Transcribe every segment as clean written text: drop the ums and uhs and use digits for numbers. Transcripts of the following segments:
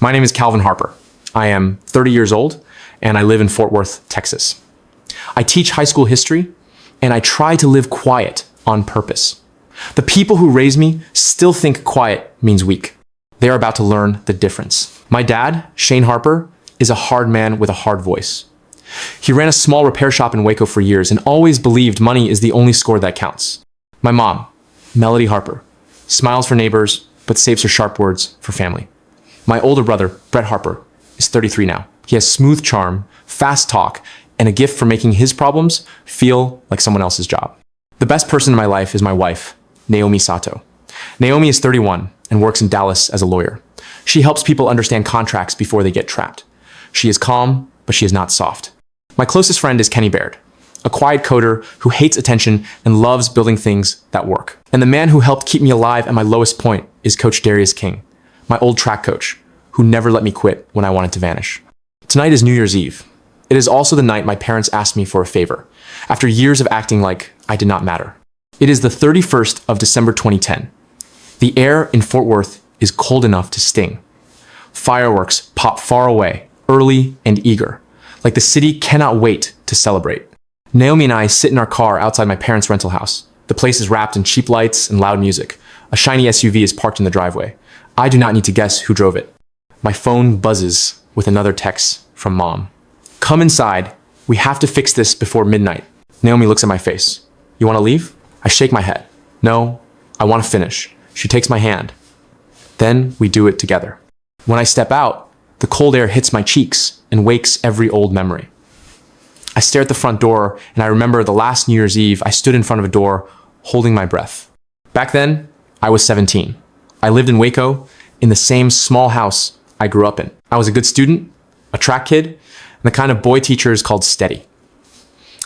My name is Calvin Harper. I am 30 years old and I live in Fort Worth, Texas. I teach high school history and I try to live quiet on purpose. The people who raised me still think quiet means weak. They are about to learn the difference. My dad, Shane Harper, is a hard man with a hard voice. He ran a small repair shop in Waco for years and always believed money is the only score that counts. My mom, Melody Harper, smiles for neighbors but saves her sharp words for family. My older brother, Brett Harper, is 33 now. He has smooth charm, fast talk, and a gift for making his problems feel like someone else's job. The best person in my life is my wife, Naomi Sato. Naomi is 31 and works in Dallas as a lawyer. She helps people understand contracts before they get trapped. She is calm, but she is not soft. My closest friend is Kenny Baird, a quiet coder who hates attention and loves building things that work. And the man who helped keep me alive at my lowest point is Coach Darius King, my old track coach, who never let me quit when I wanted to vanish. Tonight is New Year's Eve. It is also the night my parents asked me for a favor, after years of acting like I did not matter. It is the 31st of December 2010. The air in Fort Worth is cold enough to sting. Fireworks pop far away, early and eager, like the city cannot wait to celebrate. Naomi and I sit in our car outside my parents' rental house. The place is wrapped in cheap lights and loud music. A shiny SUV is parked in the driveway. I do not need to guess who drove it. My phone buzzes with another text from Mom. Come inside. We have to fix this before midnight. Naomi looks at my face. You want to leave? I shake my head. No, I want to finish. She takes my hand. Then we do it together. When I step out, the cold air hits my cheeks and wakes every old memory. I stare at the front door and I remember the last New Year's Eve I stood in front of a door holding my breath. Back then, I was 17. I lived in Waco in the same small house I grew up in. I was a good student, a track kid, and the kind of boy teachers called steady.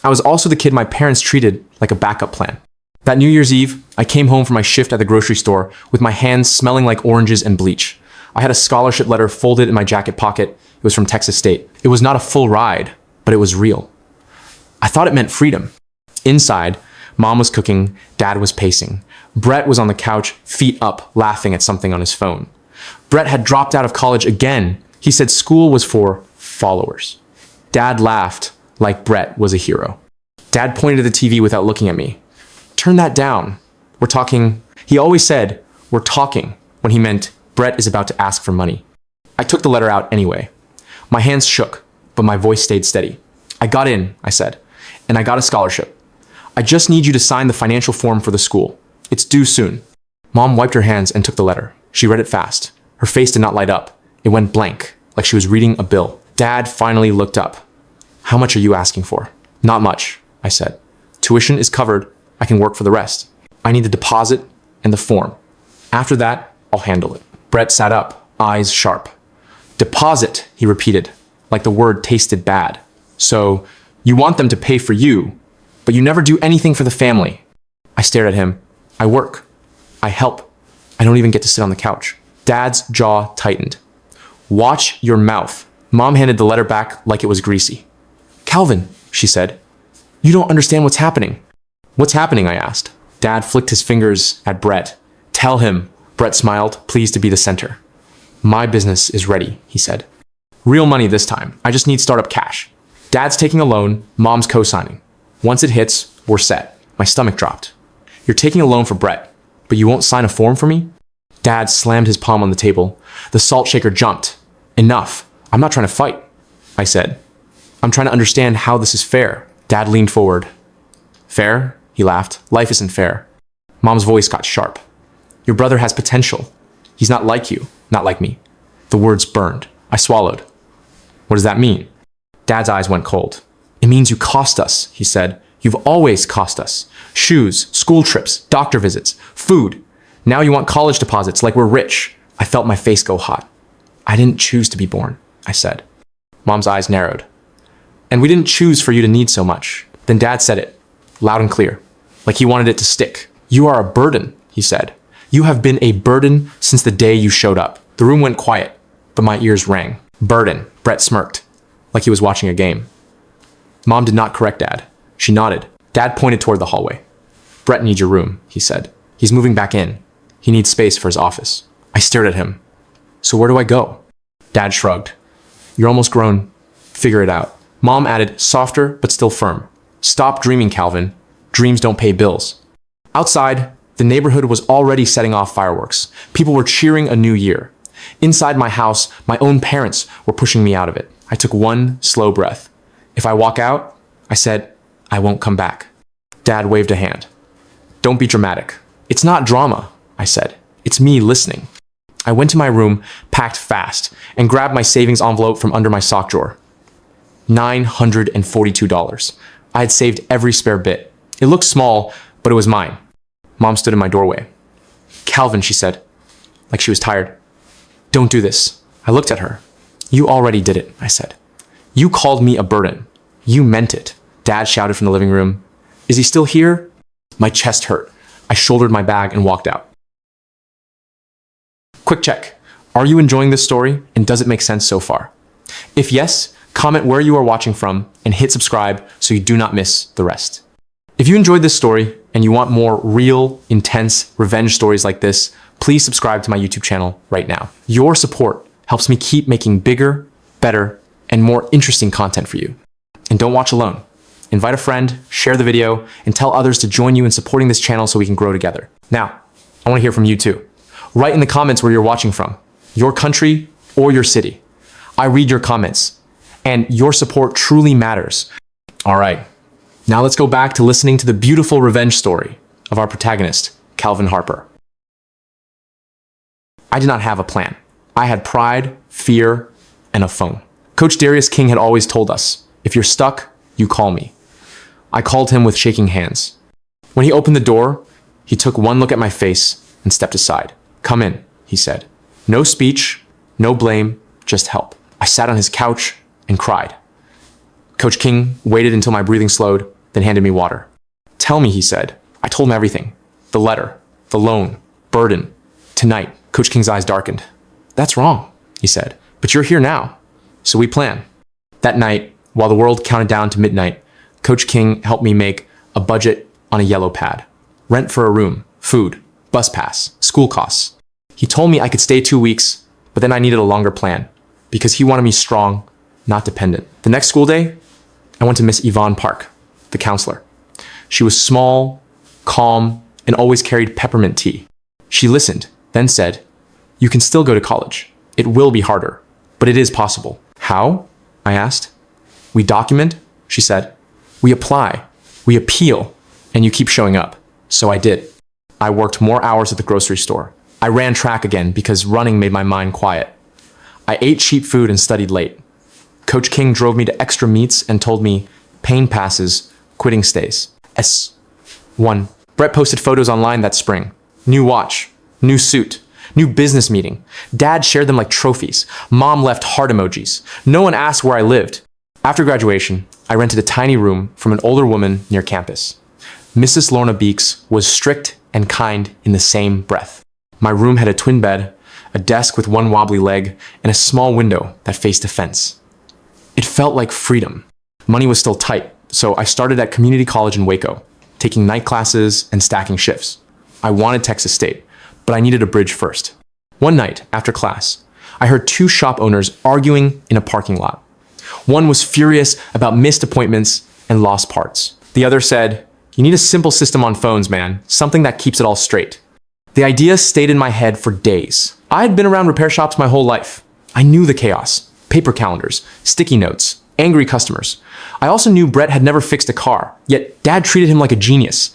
I was also the kid my parents treated like a backup plan. That New Year's Eve, I came home from my shift at the grocery store with my hands smelling like oranges and bleach. I had a scholarship letter folded in my jacket pocket. It was from Texas State. It was not a full ride, but it was real. I thought it meant freedom. Inside, Mom was cooking, Dad was pacing. Brett was on the couch, feet up, laughing at something on his phone. Brett had dropped out of college again. He said school was for followers. Dad laughed like Brett was a hero. Dad pointed at the TV without looking at me. Turn that down. We're talking. He always said, we're talking, when he meant Brett is about to ask for money. I took the letter out anyway. My hands shook, but my voice stayed steady. I got in, I said, and I got a scholarship. I just need you to sign the financial form for the school. It's due soon. Mom wiped her hands and took the letter. She read it fast. Her face did not light up. It went blank, like she was reading a bill. Dad finally looked up. How much are you asking for? Not much, I said. Tuition is covered. I can work for the rest. I need the deposit and the form. After that, I'll handle it. Brett sat up, eyes sharp. Deposit, he repeated, like the word tasted bad. So, you want them to pay for you, but you never do anything for the family. I stared at him. I work. I help. I don't even get to sit on the couch. Dad's jaw tightened. Watch your mouth. Mom handed the letter back like it was greasy. Calvin, she said, you don't understand what's happening. What's happening? I asked. Dad flicked his fingers at Brett. Tell him. Brett smiled, pleased to be the center. My business is ready, he said. Real money this time. I just need startup cash. Dad's taking a loan, Mom's co-signing. Once it hits, we're set. My stomach dropped. You're taking a loan for Brett, but you won't sign a form for me? Dad slammed his palm on the table. The salt shaker jumped. Enough. I'm not trying to fight, I said. I'm trying to understand how this is fair. Dad leaned forward. Fair? He laughed. Life isn't fair. Mom's voice got sharp. Your brother has potential. He's not like you, not like me. The words burned. I swallowed. What does that mean? Dad's eyes went cold. It means you cost us, he said. You've always cost us. Shoes, school trips, doctor visits, food. Now you want college deposits like we're rich. I felt my face go hot. I didn't choose to be born, I said. Mom's eyes narrowed. And we didn't choose for you to need so much. Then Dad said it, loud and clear, like he wanted it to stick. You are a burden, he said. You have been a burden since the day you showed up. The room went quiet, but my ears rang. Burden, Brett smirked, like he was watching a game. Mom did not correct Dad. She nodded. Dad pointed toward the hallway. Brett needs your room, he said. He's moving back in. He needs space for his office. I stared at him. So where do I go? Dad shrugged. You're almost grown. Figure it out. Mom added, softer but still firm. Stop dreaming, Calvin. Dreams don't pay bills. Outside, the neighborhood was already setting off fireworks. People were cheering a new year. Inside my house, my own parents were pushing me out of it. I took one slow breath. If I walk out, I said, I won't come back. Dad waved a hand. Don't be dramatic. It's not drama, I said. It's me listening. I went to my room, packed fast, and grabbed my savings envelope from under my sock drawer. $942. I had saved every spare bit. It looked small, but it was mine. Mom stood in my doorway. Calvin, she said, like she was tired. Don't do this. I looked at her. You already did it, I said. You called me a burden. You meant it. Dad shouted from the living room. Is he still here? My chest hurt. I shouldered my bag and walked out. Quick check. Are you enjoying this story and does it make sense so far? If yes, comment where you are watching from and hit subscribe so you do not miss the rest. If you enjoyed this story and you want more real, intense revenge stories like this, please subscribe to my YouTube channel right now. Your support helps me keep making bigger, better, and more interesting content for you. And don't watch alone. Invite a friend, share the video, and tell others to join you in supporting this channel so we can grow together. Now, I want to hear from you too. Write in the comments where you're watching from, your country or your city. I read your comments, and your support truly matters. All right, now let's go back to listening to the beautiful revenge story of our protagonist, Calvin Harper. I did not have a plan. I had pride, fear, and a phone. Coach Darius King had always told us, if you're stuck, you call me. I called him with shaking hands. When he opened the door, he took one look at my face and stepped aside. Come in, he said. No speech, no blame, just help. I sat on his couch and cried. Coach King waited until my breathing slowed, then handed me water. Tell me, he said. I told him everything. The letter, the loan, burden. Tonight, Coach King's eyes darkened. That's wrong, he said. But you're here now, so we plan. That night, while the world counted down to midnight, Coach King helped me make a budget on a yellow pad. Rent for a room, food, bus pass, school costs. He told me I could stay 2 weeks, but then I needed a longer plan because he wanted me strong, not dependent. The next school day, I went to Miss Yvonne Park, the counselor. She was small, calm, and always carried peppermint tea. She listened, then said, you can still go to college. It will be harder, but it is possible. How? I asked. We document, she said. We apply, we appeal, and you keep showing up. So I did. I worked more hours at the grocery store. I ran track again because running made my mind quiet. I ate cheap food and studied late. Coach King drove me to extra meets and told me, pain passes, quitting stays. S1. Brett posted photos online that spring. New watch, new suit, new business meeting. Dad shared them like trophies. Mom left heart emojis. No one asked where I lived. After graduation, I rented a tiny room from an older woman near campus. Mrs. Lorna Beeks was strict and kind in the same breath. My room had a twin bed, a desk with one wobbly leg, and a small window that faced a fence. It felt like freedom. Money was still tight, so I started at community college in Waco, taking night classes and stacking shifts. I wanted Texas State, but I needed a bridge first. One night, after class, I heard two shop owners arguing in a parking lot. One was furious about missed appointments and lost parts. The other said, you need a simple system on phones, man, something that keeps it all straight. The idea stayed in my head for days. I had been around repair shops my whole life. I knew the chaos, paper calendars, sticky notes, angry customers. I also knew Brett had never fixed a car, yet Dad treated him like a genius.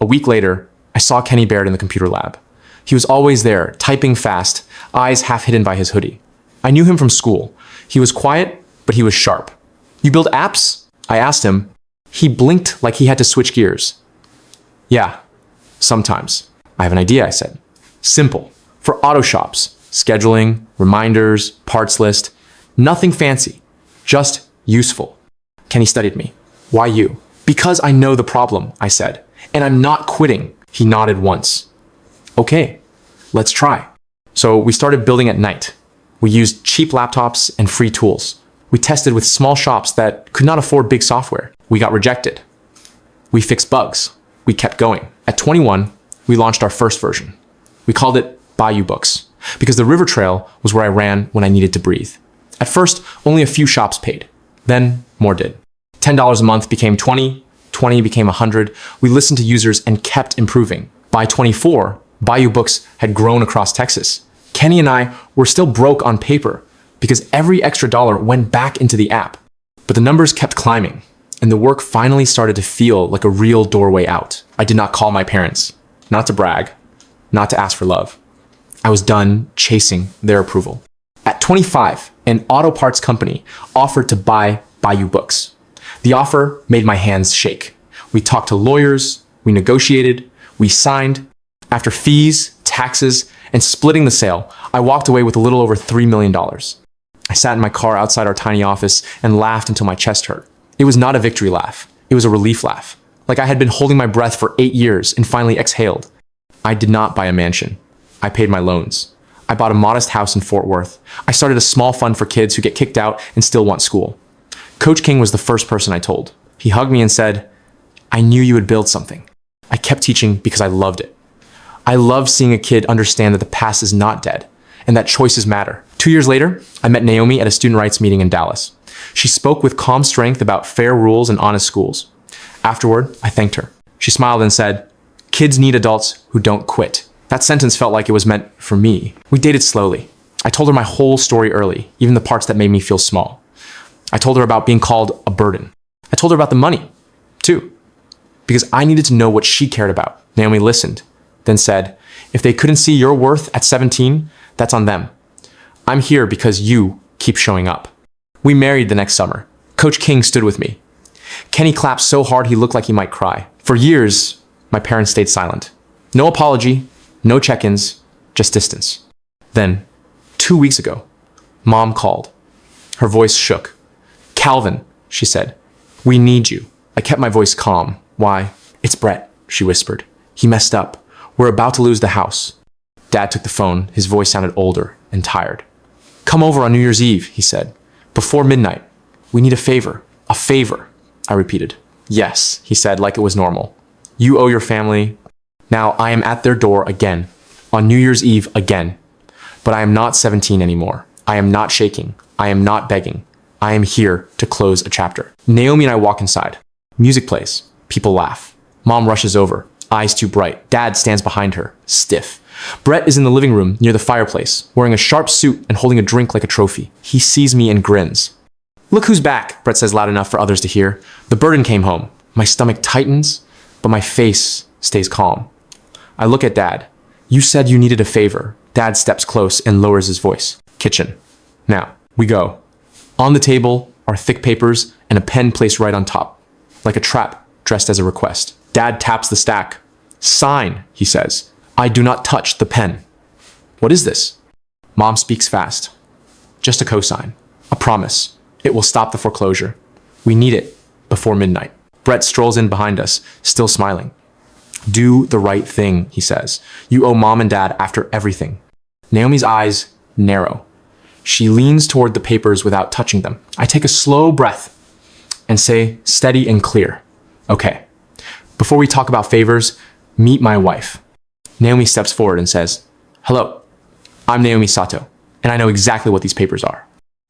A week later, I saw Kenny Baird in the computer lab. He was always there, typing fast, eyes half hidden by his hoodie. I knew him from school. He was quiet, but he was sharp. You build apps? I asked him. He blinked like he had to switch gears. Yeah, sometimes. I have an idea, I said. Simple. For auto shops. Scheduling, reminders, parts list. Nothing fancy. Just useful. Kenny studied me. Why you? Because I know the problem, I said. And I'm not quitting. He nodded once. Okay, let's try. So we started building at night. We used cheap laptops and free tools. We tested with small shops that could not afford big software. We got rejected. We fixed bugs. We kept going. At 21, we launched our first version. We called it Bayou Books. because the river trail was where I ran when I needed to breathe. At first, only a few shops paid. Then, more did. $10 a month became 20, 20 became 100. We listened to users and kept improving. By 24, Bayou Books had grown across Texas. Kenny and I were still broke on paper because every extra dollar went back into the app. But the numbers kept climbing, and the work finally started to feel like a real doorway out. I did not call my parents, not to brag, not to ask for love. I was done chasing their approval. At 25, an auto parts company offered to buy Bayou Books. The offer made my hands shake. We talked to lawyers, we negotiated, we signed. After fees, taxes, and splitting the sale, I walked away with a little over $3 million. I sat in my car outside our tiny office and laughed until my chest hurt. It was not a victory laugh. It was a relief laugh. Like I had been holding my breath for 8 years and finally exhaled. I did not buy a mansion. I paid my loans. I bought a modest house in Fort Worth. I started a small fund for kids who get kicked out and still want school. Coach King was the first person I told. He hugged me and said, "I knew you would build something." I kept teaching because I loved it. I loved seeing a kid understand that the past is not dead and that choices matter. 2 years later, I met Naomi at a student rights meeting in Dallas. She spoke with calm strength about fair rules and honest schools. Afterward, I thanked her. She smiled and said, "Kids need adults who don't quit." That sentence felt like it was meant for me. We dated slowly. I told her my whole story early, even the parts that made me feel small. I told her about being called a burden. I told her about the money, too, because I needed to know what she cared about. Naomi listened, then said, "If they couldn't see your worth at 17, that's on them. I'm here because you keep showing up." We married the next summer. Coach King stood with me. Kenny clapped so hard he looked like he might cry. For years, my parents stayed silent. No apology, no check-ins, just distance. Then, 2 weeks ago, Mom called. Her voice shook. "Calvin," she said, "we need you." I kept my voice calm. "Why?" "It's Brett," she whispered. "He messed up. We're about to lose the house." Dad took the phone. His voice sounded older and tired. "Come over on New Year's Eve," he said. "Before midnight. We need a favor." "A favor," I repeated. "Yes," he said, like it was normal. "You owe your family." Now I am at their door again, on New Year's Eve again. But I am not 17 anymore. I am not shaking. I am not begging. I am here to close a chapter. Naomi and I walk inside. Music plays. People laugh. Mom rushes over, eyes too bright. Dad stands behind her, stiff. Brett is in the living room near the fireplace, wearing a sharp suit and holding a drink like a trophy. He sees me and grins. "Look who's back," Brett says loud enough for others to hear. The burden came home. My stomach tightens, but my face stays calm. I look at Dad. "You said you needed a favor." Dad steps close and lowers his voice. "Kitchen." Now, we go. On the table are thick papers and a pen placed right on top, like a trap dressed as a request. Dad taps the stack. "Sign," he says. I do not touch the pen. "What is this?" Mom speaks fast. "Just a cosign. A promise. It will stop the foreclosure. We need it before midnight." Brett strolls in behind us, still smiling. "Do the right thing," he says. "You owe Mom and Dad after everything." Naomi's eyes narrow. She leans toward the papers without touching them. I take a slow breath and say, steady and clear, "Okay, before we talk about favors, meet my wife." Naomi steps forward and says, "Hello, I'm Naomi Sato, and I know exactly what these papers are."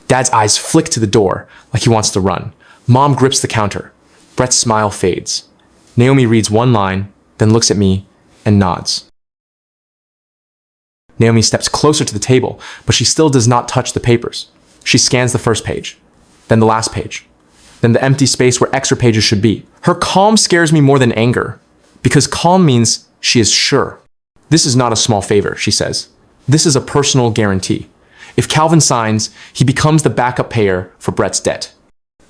Dad's eyes flick to the door like he wants to run. Mom grips the counter. Brett's smile fades. Naomi reads one line, then looks at me and nods. Naomi steps closer to the table, but she still does not touch the papers. She scans the first page, then the last page, then the empty space where extra pages should be. Her calm scares me more than anger, because calm means she is sure. "This is not a small favor," she says. "This is a personal guarantee. If Calvin signs, he becomes the backup payer for Brett's debt."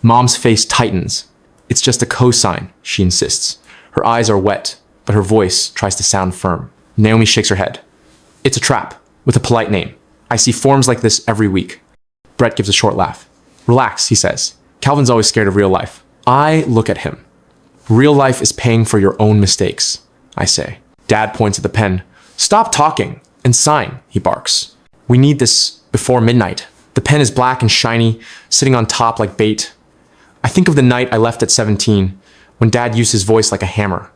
Mom's face tightens. "It's just a cosign," she insists. Her eyes are wet, but her voice tries to sound firm. Naomi shakes her head. "It's a trap, with a polite name. I see forms like this every week." Brett gives a short laugh. "Relax," he says. "Calvin's always scared of real life." I look at him. "Real life is paying for your own mistakes," I say. Dad points at the pen. "Stop talking and sign," he barks. "We need this before midnight." The pen is black and shiny, sitting on top like bait. I think of the night I left at 17, when Dad used his voice like a hammer.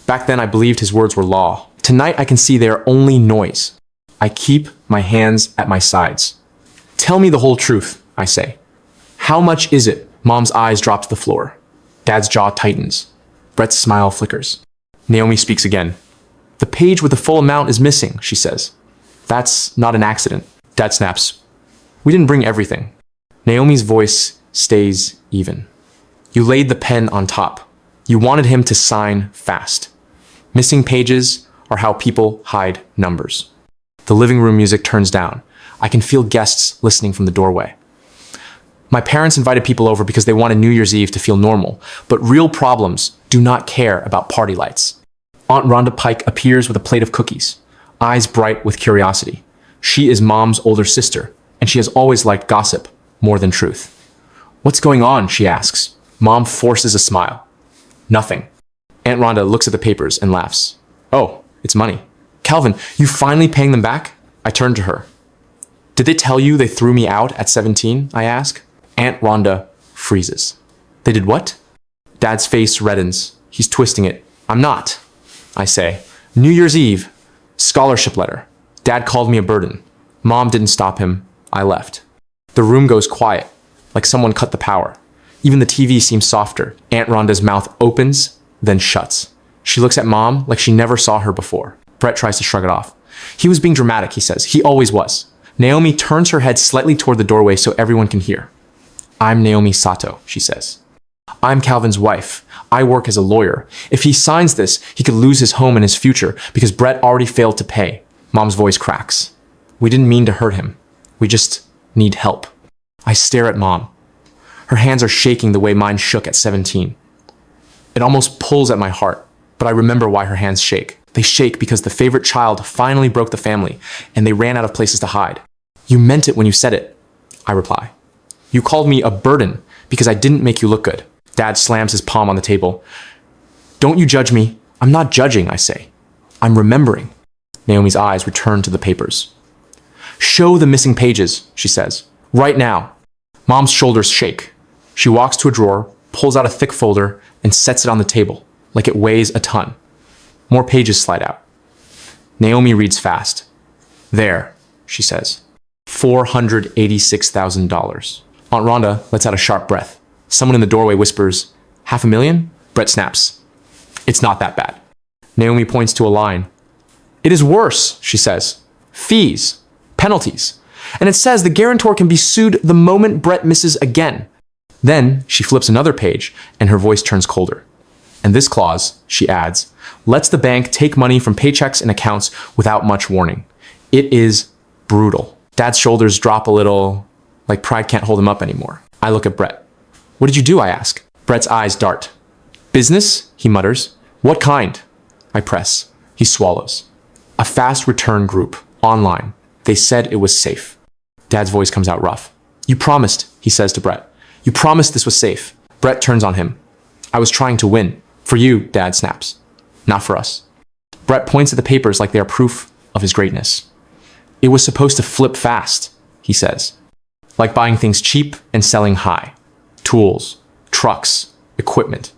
Back then I believed his words were law. Tonight I can see they are only noise. I keep my hands at my sides. Tell me the whole truth, I say. How much is it? Mom's eyes drop to the floor. Dad's jaw tightens. Brett's smile flickers. Naomi speaks again. The page with the full amount is missing, she says. That's not an accident. Dad snaps. We didn't bring everything. Naomi's voice stays even. You laid the pen on top. You wanted him to sign fast. Missing pages are how people hide numbers. The living room music turns down. I can feel guests listening from the doorway. My parents invited people over because they wanted New Year's Eve to feel normal, but real problems do not care about party lights. Aunt Rhonda Pike appears with a plate of cookies, eyes bright with curiosity. She is Mom's older sister, and she has always liked gossip more than truth. What's going on? She asks. Mom forces a smile. Nothing. Aunt Rhonda looks at the papers and laughs. Oh, it's money. Calvin, you finally paying them back? I turn to her. Did they tell you they threw me out at 17? I ask. Aunt Rhonda freezes. They did what? Dad's face reddens. He's twisting it. I'm not, I say. New Year's Eve. Scholarship letter. Dad called me a burden. Mom didn't stop him. I left. The room goes quiet, like someone cut the power. Even the TV seems softer. Aunt Rhonda's mouth opens, then shuts. She looks at Mom like she never saw her before. Brett tries to shrug it off. He was being dramatic, he says. He always was. Naomi turns her head slightly toward the doorway so everyone can hear. I'm Naomi Sato, she says. I'm Calvin's wife. I work as a lawyer. If he signs this, he could lose his home and his future because Brett already failed to pay. Mom's voice cracks. We didn't mean to hurt him. We just need help. I stare at Mom. Her hands are shaking the way mine shook at 17. It almost pulls at my heart, but I remember why her hands shake. They shake because the favorite child finally broke the family, and they ran out of places to hide. You meant it when you said it, I reply. You called me a burden because I didn't make you look good. Dad slams his palm on the table. Don't you judge me. I'm not judging, I say. I'm remembering. Naomi's eyes return to the papers. Show the missing pages, she says. Right now. Mom's shoulders shake. She walks to a drawer, pulls out a thick folder, and sets it on the table, like it weighs a ton. More pages slide out. Naomi reads fast. There, she says. $486,000. Aunt Rhonda lets out a sharp breath. Someone in the doorway whispers, $500,000? Brett snaps. It's not that bad. Naomi points to a line. It is worse, she says. Fees, penalties. And it says the guarantor can be sued the moment Brett misses again. Then she flips another page and her voice turns colder. And this clause, she adds, lets the bank take money from paychecks and accounts without much warning. It is brutal. Dad's shoulders drop a little, like pride can't hold him up anymore. I look at Brett. What did you do? I ask. Brett's eyes dart. Business? He mutters. What kind? I press. He swallows. A fast return group, online. They said it was safe. Dad's voice comes out rough. You promised, he says to Brett. You promised this was safe. Brett turns on him. I was trying to win. For you, Dad snaps. Not for us. Brett points at the papers like they are proof of his greatness. It was supposed to flip fast, he says. Like buying things cheap and selling high. Tools, trucks, equipment.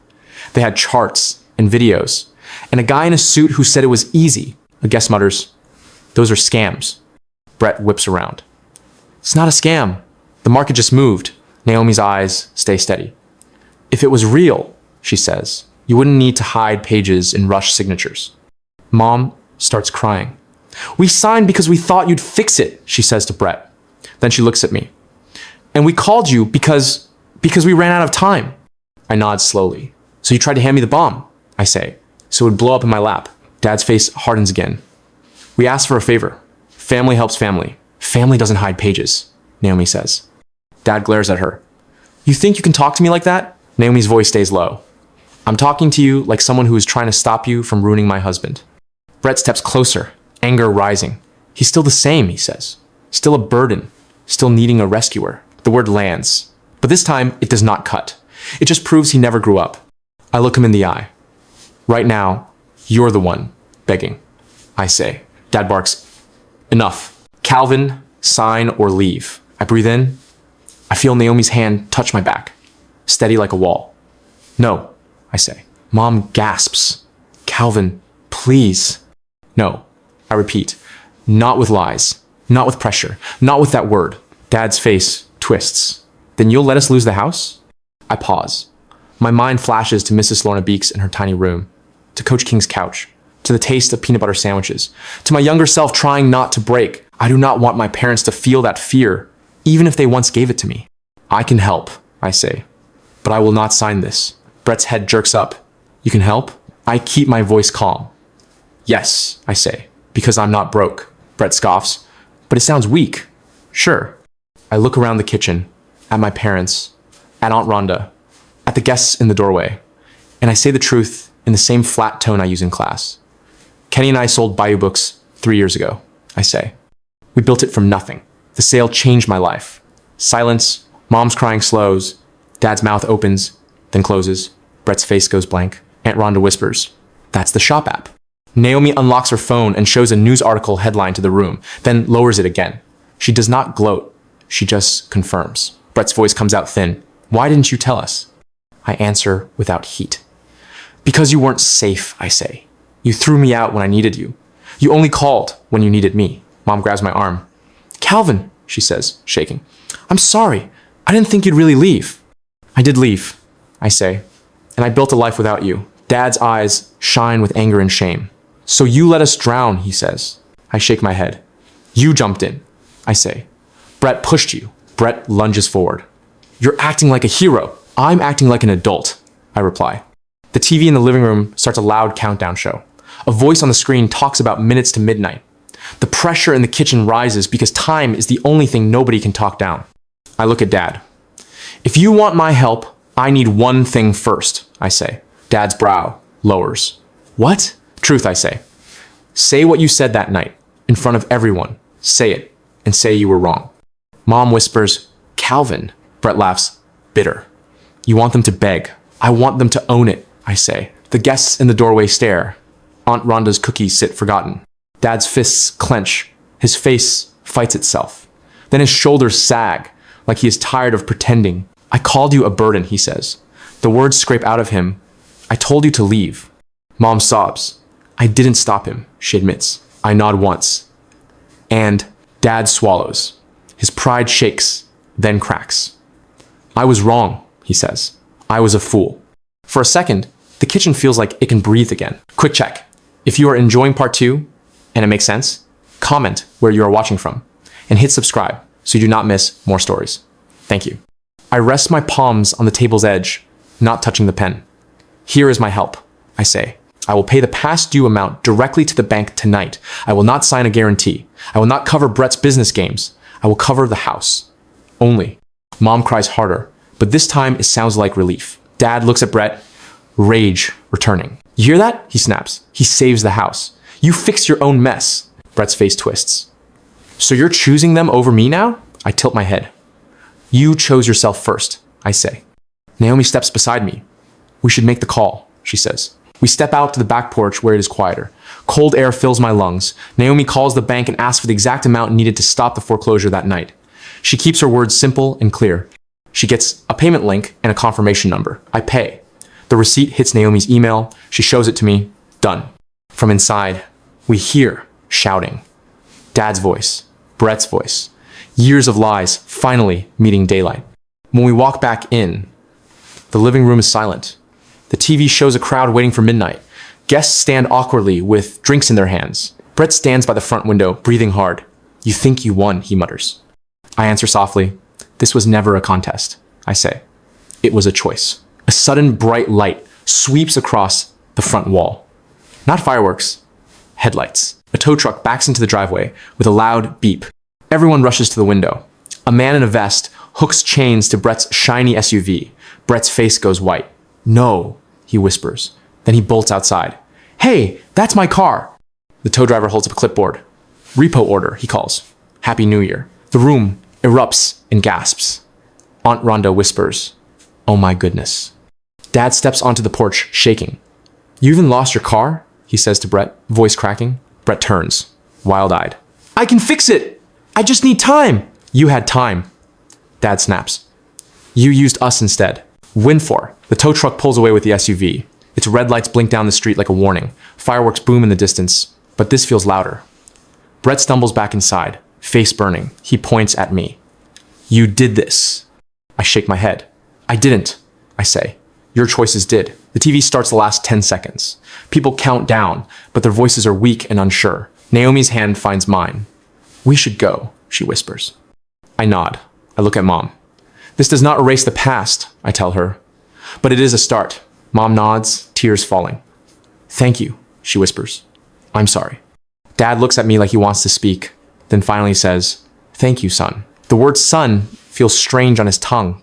They had charts and videos. And a guy in a suit who said it was easy. A guest mutters, those are scams. Brett whips around. It's not a scam. The market just moved. Naomi's eyes stay steady. If it was real, she says, you wouldn't need to hide pages and rush signatures. Mom starts crying. We signed because we thought you'd fix it, she says to Brett. Then she looks at me. And we called you because we ran out of time. I nod slowly. So you tried to hand me the bomb, I say, so it would blow up in my lap. Dad's face hardens again. We asked for a favor. Family helps family. Family doesn't hide pages, Naomi says. Dad glares at her. You think you can talk to me like that? Naomi's voice stays low. I'm talking to you like someone who is trying to stop you from ruining my husband. Brett steps closer, anger rising. He's still the same, he says. Still a burden. Still needing a rescuer. The word lands. But this time, it does not cut. It just proves he never grew up. I look him in the eye. Right now, you're the one begging, I say. Dad barks, enough. Calvin, sign or leave. I breathe in. I feel Naomi's hand touch my back, steady like a wall. No, I say. Mom gasps. Calvin, please. No, I repeat, not with lies. Not with pressure. Not with that word. Dad's face twists. Then you'll let us lose the house? I pause. My mind flashes to Mrs. Lorna Beeks in her tiny room, to Coach King's couch, to the taste of peanut butter sandwiches, to my younger self trying not to break. I do not want my parents to feel that fear, even if they once gave it to me. I can help, I say, but I will not sign this. Brett's head jerks up. You can help? I keep my voice calm. Yes, I say, because I'm not broke. Brett scoffs, but it sounds weak. Sure. I look around the kitchen, at my parents, at Aunt Rhonda, at the guests in the doorway, and I say the truth in the same flat tone I use in class. Kenny and I sold Bayou books 3 years ago, I say. We built it from nothing. The sale changed my life. Silence, mom's crying slows, dad's mouth opens, then closes. Brett's face goes blank. Aunt Rhonda whispers, "That's the shop app." Naomi unlocks her phone and shows a news article headline to the room, then lowers it again. She does not gloat. She just confirms. Brett's voice comes out thin. "Why didn't you tell us?" I answer without heat. "Because you weren't safe," I say. "You threw me out when I needed you. You only called when you needed me." Mom grabs my arm. "Calvin," she says, shaking. "I'm sorry. I didn't think you'd really leave." "I did leave," I say, "and I built a life without you." Dad's eyes shine with anger and shame. "So you let us drown," he says. I shake my head. "You jumped in," I say. "Brett pushed you." Brett lunges forward. "You're acting like a hero." "I'm acting like an adult," I reply. The TV in the living room starts a loud countdown show. A voice on the screen talks about minutes to midnight. The pressure in the kitchen rises because time is the only thing nobody can talk down. I look at Dad. "If you want my help, I need one thing first," I say. Dad's brow lowers. "What?" "Truth," I say. "Say what you said that night, in front of everyone. Say it, and say you were wrong." Mom whispers, "Calvin." Brett laughs, bitter. "You want them to beg. I want them to own it," I say. The guests in the doorway stare. Aunt Rhonda's cookies sit forgotten. Dad's fists clench. His face fights itself. Then his shoulders sag, like he is tired of pretending. "I called you a burden," he says. The words scrape out of him. "I told you to leave." Mom sobs. "I didn't stop him," she admits. I nod once. And Dad swallows. His pride shakes, then cracks. "I was wrong," he says. "I was a fool." For a second, the kitchen feels like it can breathe again. Quick check. If you are enjoying part 2, and it makes sense, comment where you are watching from, and hit subscribe so you do not miss more stories. Thank you. I rest my palms on the table's edge, not touching the pen. "Here is my help," I say. "I will pay the past due amount directly to the bank tonight. I will not sign a guarantee. I will not cover Brett's business games. I will cover the house. Only." Mom cries harder, but this time it sounds like relief. Dad looks at Brett, rage returning. "You hear that?" he snaps. "He saves the house. You fix your own mess." Brett's face twists. "So you're choosing them over me now?" I tilt my head. "You chose yourself first," I say. Naomi steps beside me. "We should make the call," she says. We step out to the back porch where it is quieter. Cold air fills my lungs. Naomi calls the bank and asks for the exact amount needed to stop the foreclosure that night. She keeps her words simple and clear. She gets a payment link and a confirmation number. I pay. The receipt hits Naomi's email. She shows it to me. Done. From inside, we hear shouting. Dad's voice. Brett's voice. Years of lies finally meeting daylight. When we walk back in, the living room is silent. The TV shows a crowd waiting for midnight. Guests stand awkwardly with drinks in their hands. Brett stands by the front window, breathing hard. "You think you won," he mutters. I answer softly, "This was never a contest," I say. "It was a choice." A sudden bright light sweeps across the front wall. Not fireworks, headlights. A tow truck backs into the driveway with a loud beep. Everyone rushes to the window. A man in a vest hooks chains to Brett's shiny SUV. Brett's face goes white. "No," he whispers. Then he bolts outside. "Hey, that's my car." The tow driver holds up a clipboard. "Repo order," he calls. "Happy New Year." The room erupts and gasps. Aunt Rhonda whispers, "Oh my goodness." Dad steps onto the porch, shaking. "You even lost your car?" he says to Brett, voice cracking. Brett turns, wild-eyed. "I can fix it! I just need time!" "You had time." Dad snaps. "You used us instead." Wind for. The tow truck pulls away with the SUV. Its red lights blink down the street like a warning. Fireworks boom in the distance, but this feels louder. Brett stumbles back inside. Face burning, he points at me. You did this. I shake my head. I didn't, I say. Your choices did. The TV starts the last 10 seconds. People count down, but their voices are weak and unsure. Naomi's hand finds mine. We should go, she whispers. I nod. I look at Mom. This does not erase the past, I tell her. But it is a start. Mom nods, tears falling. Thank you, she whispers. I'm sorry. Dad looks at me like he wants to speak, then finally says, Thank you, son. The word son feels strange on his tongue,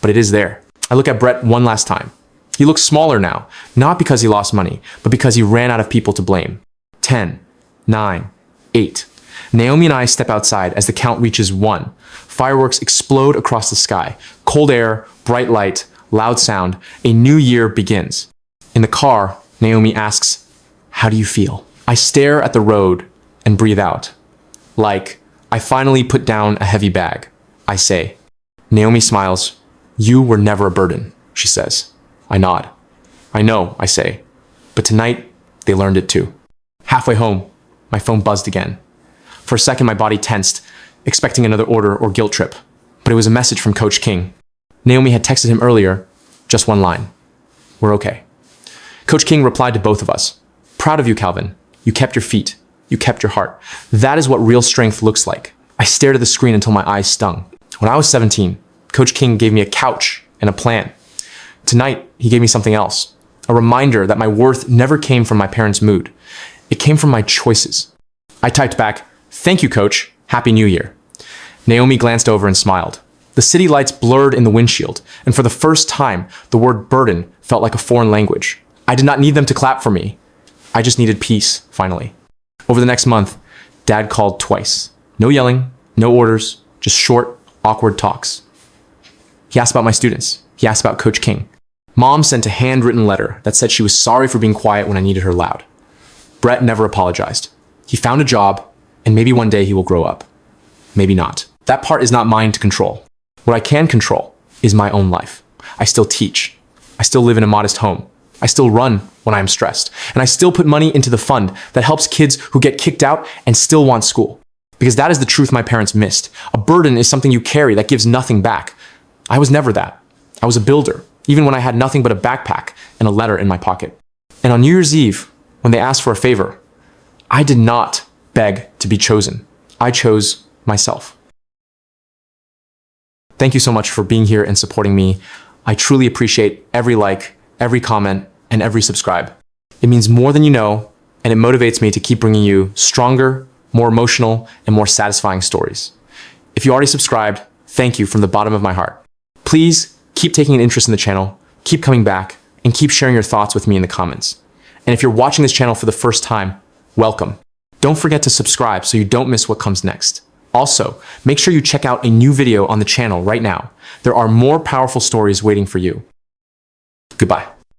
but it is there. I look at Brett one last time. He looks smaller now, not because he lost money, but because he ran out of people to blame. 10, 9, 8. Naomi and I step outside as the count reaches 1. Fireworks explode across the sky. Cold air, bright light, loud sound. A new year begins. In the car, Naomi asks, How do you feel? I stare at the road and breathe out. Like, I finally put down a heavy bag. I say. Naomi smiles. You were never a burden, she says. I nod. I know, I say. But tonight, they learned it too. Halfway home, my phone buzzed again. For a second, my body tensed, expecting another order or guilt trip. But it was a message from Coach King. Naomi had texted him earlier, just one line. We're okay. Coach King replied to both of us. Proud of you, Calvin. You kept your feet. You kept your heart. That is what real strength looks like. I stared at the screen until my eyes stung. When I was 17, Coach King gave me a couch and a plan. Tonight, he gave me something else. A reminder that my worth never came from my parents' mood. It came from my choices. I typed back, Thank you, Coach. Happy New Year. Naomi glanced over and smiled. The city lights blurred in the windshield, and for the first time, the word burden felt like a foreign language. I did not need them to clap for me. I just needed peace, finally. Over the next month, Dad called twice. No yelling, no orders, just short, awkward talks. He asked about my students. He asked about Coach King. Mom sent a handwritten letter that said she was sorry for being quiet when I needed her loud. Brett never apologized. He found a job, and maybe one day he will grow up. Maybe not. That part is not mine to control. What I can control is my own life. I still teach. I still live in a modest home. I still run when I am stressed. And I still put money into the fund that helps kids who get kicked out and still want school. Because that is the truth my parents missed. A burden is something you carry that gives nothing back. I was never that. I was a builder, even when I had nothing but a backpack and a letter in my pocket. And on New Year's Eve, when they asked for a favor, I did not beg to be chosen. I chose myself. Thank you so much for being here and supporting me. I truly appreciate every like, every comment, and every subscribe. It means more than you know, and it motivates me to keep bringing you stronger, more emotional, and more satisfying stories. If you already subscribed, thank you from the bottom of my heart. Please keep taking an interest in the channel, keep coming back, and keep sharing your thoughts with me in the comments. And if you're watching this channel for the first time, welcome. Don't forget to subscribe so you don't miss what comes next. Also, make sure you check out a new video on the channel right now. There are more powerful stories waiting for you. Goodbye.